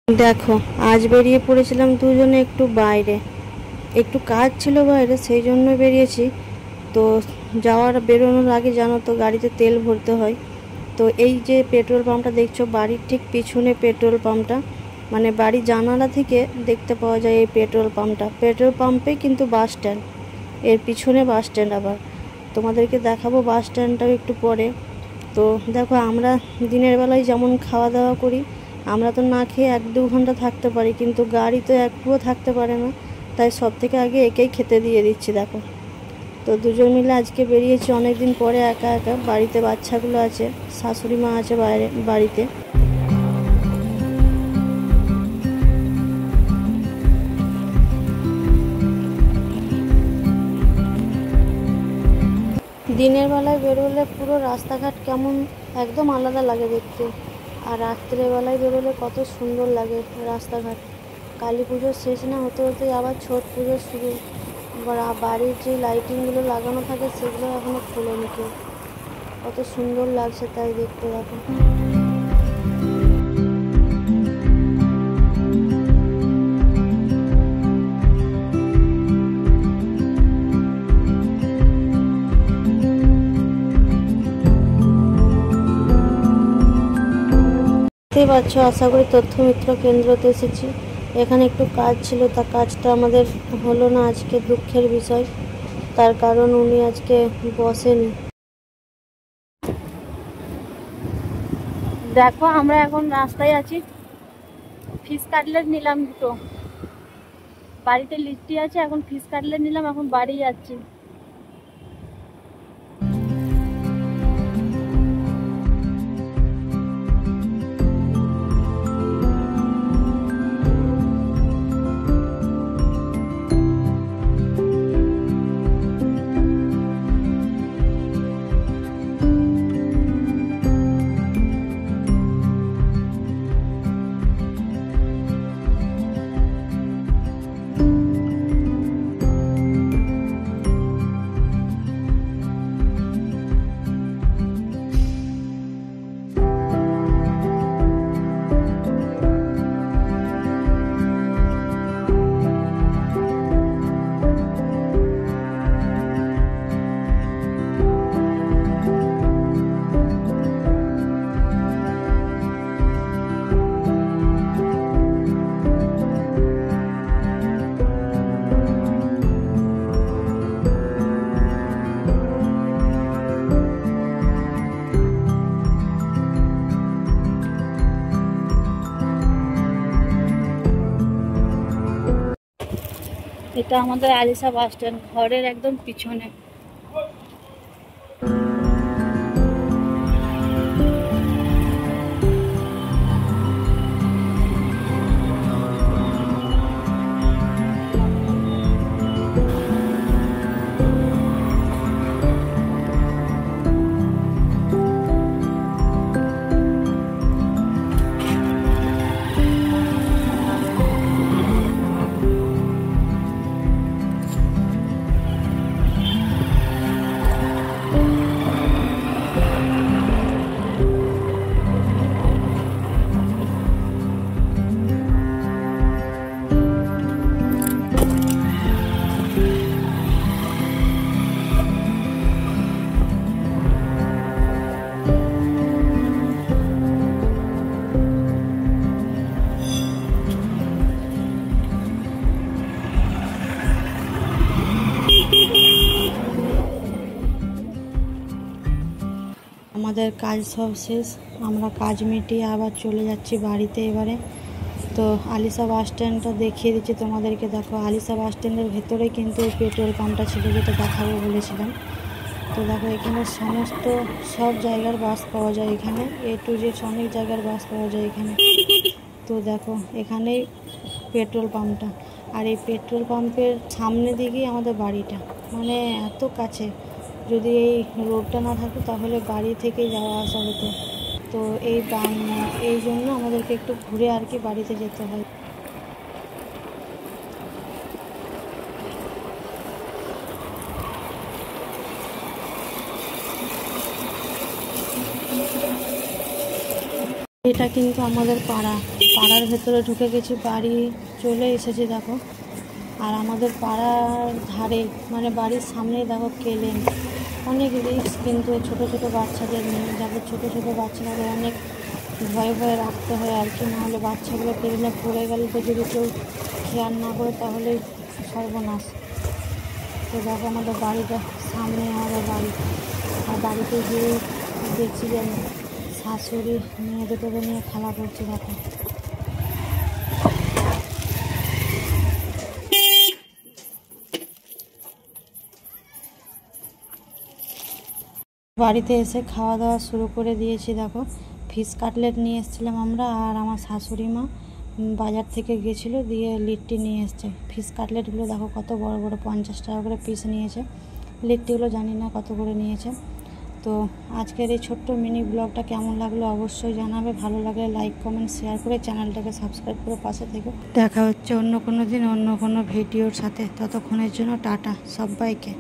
দেখো আজ বেরিয়ে পড়েছিলাম দুজনে একটু বাইরে, একটু কাজ ছিল বাইরে, সেই জন্য বেরিয়েছি। তো বেরোনোর আগে জানো তো গাড়িতে তেল ভরতে হয়। তো এই যে পেট্রোল পাম্পটা দেখছো, বাড়ির ঠিক পিছনে পেট্রোল পাম্পটা, মানে বাড়ির জানালা থেকে দেখতে পাওয়া যায় এই পেট্রোল পাম্পটা। পেট্রোল পাম্পে কিন্তু বাস স্ট্যান্ড, এর পিছনে বাস স্ট্যান্ড। আবার তোমাদেরকে দেখাবো বাস স্ট্যান্ডটাও একটু পরে। তো দেখো আমরা দিনের বেলায় যেমন খাওয়া দাওয়া করি, আমরা তো না খেয়ে 1-2 ঘন্টা থাকতে পারি, কিন্তু গাড়ি তো একটুও থাকতে পারে না। তাই সব থেকে আগে একেই খেতে দিয়ে দিচ্ছি। দেখো তো দুজন মিলে আজকে বেরিয়েছি অনেক দিন পরে, একা একা। বাড়িতে বাচ্চাগুলো আছে, শাশুড়ি মা আছে বাইরে বাড়িতে। দিনের বেলায় বেরোলে পুরো রাস্তাঘাট কেমন একদম আলাদা লাগে দেখতে, আর রাত্রেবেলায় বেরোলে কত সুন্দর লাগে রাস্তাঘাট। কালী পুজোর শেষ না হতে হতেই আবার ছট পুজো শুরু। বাড়ির যে লাইটিংগুলো লাগানো থাকে সেগুলো এখনও খোলেনি কেউ। কত সুন্দর লাগছে তাই দেখতে। দেখো দেখতেই পাচ্ছ, আশা করি তথ্য মিত্র কেন্দ্রতে এসেছি। এখানে একটু কাজ ছিল, তা কাজটা আমাদের হলো না আজকে, দুঃখের বিষয়। তার কারণ উনি আজকে বসেনি। দেখো আমরা এখন রাস্তায় আছি, ফিশ কাটলেট নিলাম দুটো, বাড়িতে লিস্টি আছে, এখন ফিশ কাটলেট নিলাম, এখন বাড়ি যাচ্ছি। এটা আমাদের আলিশা বাস স্ট্যান্ড, ঘরের একদম পিছনে। আমাদের কাজ সব শেষ, আমরা কাজ মিটিয়ে আবার চলে যাচ্ছি বাড়িতে এবারে। তো আলিশা বাস স্ট্যান্ডটা দেখিয়ে দিচ্ছি তোমাদেরকে। দেখো আলিশা বাস স্ট্যান্ডের ভেতরে কিন্তু এই পেট্রোল পাম্পটা ছিল, যেটা দেখাবো বলেছিলাম। তো দেখো এখানে সব জায়গার বাস পাওয়া যায়, এখানে A to Z অনেক জায়গার বাস পাওয়া যায় এখানে। তো দেখো এখানেই পেট্রোল পাম্পটা, আর এই পেট্রোল পাম্পের সামনে দিকেই আমাদের বাড়িটা, মানে এত কাছে। যদি এই রোডটা না থাকতো তাহলে গাড়ি থেকে যাওয়া আসা হতো। তো এই জন্য আমাদেরকে একটু ঘুরে আর কি বাড়িতে যেতে হয়। এটা কিন্তু আমাদের পাড়া। পাড়ার ভেতরে ঢুকে গেছি, বাড়ি চলে এসেছি দেখো। আর আমাদের পাড়ার ধারে মানে বাড়ির সামনেই দেখো কেলেন, অনেক রিস্ক কিন্তু ছোট ছোট বাচ্চাদের নিয়ে, যাদের ছোট ছোট বাচ্চাদের অনেক ভয়ে ভয়ে রাখতে হয় আর কি, নাহলে বাচ্চাগুলো কেলেনে পড়ে গেলে তো যদি কেউ খেয়াল না করে তাহলে সর্বনাশ। তো দেখো আমাদের বাড়িটা সামনে আমাদের বাড়ি, আর বাড়িতে গিয়ে দেখছি যে শাশুড়ি মেয়ে দুটোকে নিয়ে খেলা করছে দেখো। বাড়িতে এসে খাওয়া দাওয়া শুরু করে দিয়েছি দেখো। ফিশ কাটলেট নিয়ে এসেছিলাম আমরা, আর আমার শাশুড়ি মা বাজার থেকে গেছিলো, দিয়ে লিট্টি নিয়ে এসছে। ফিশ কাটলেটগুলো দেখো কত বড় বড়, 50 টাকা করে পিস নিয়েছে। লিট্টিগুলো জানি না কত করে নিয়েছে। তো আজকের এই ছোট্ট মিনি ব্লগটা কেমন লাগলো অবশ্যই জানাবে। ভালো লাগলে লাইক কমেন্ট শেয়ার করে চ্যানেলটাকে সাবস্ক্রাইব করে পাশে থেকো। দেখা হচ্ছে অন্য কোনো দিন অন্য কোনো ভিডিওর সাথে। ততক্ষণের জন্য টাটা সবাইকে।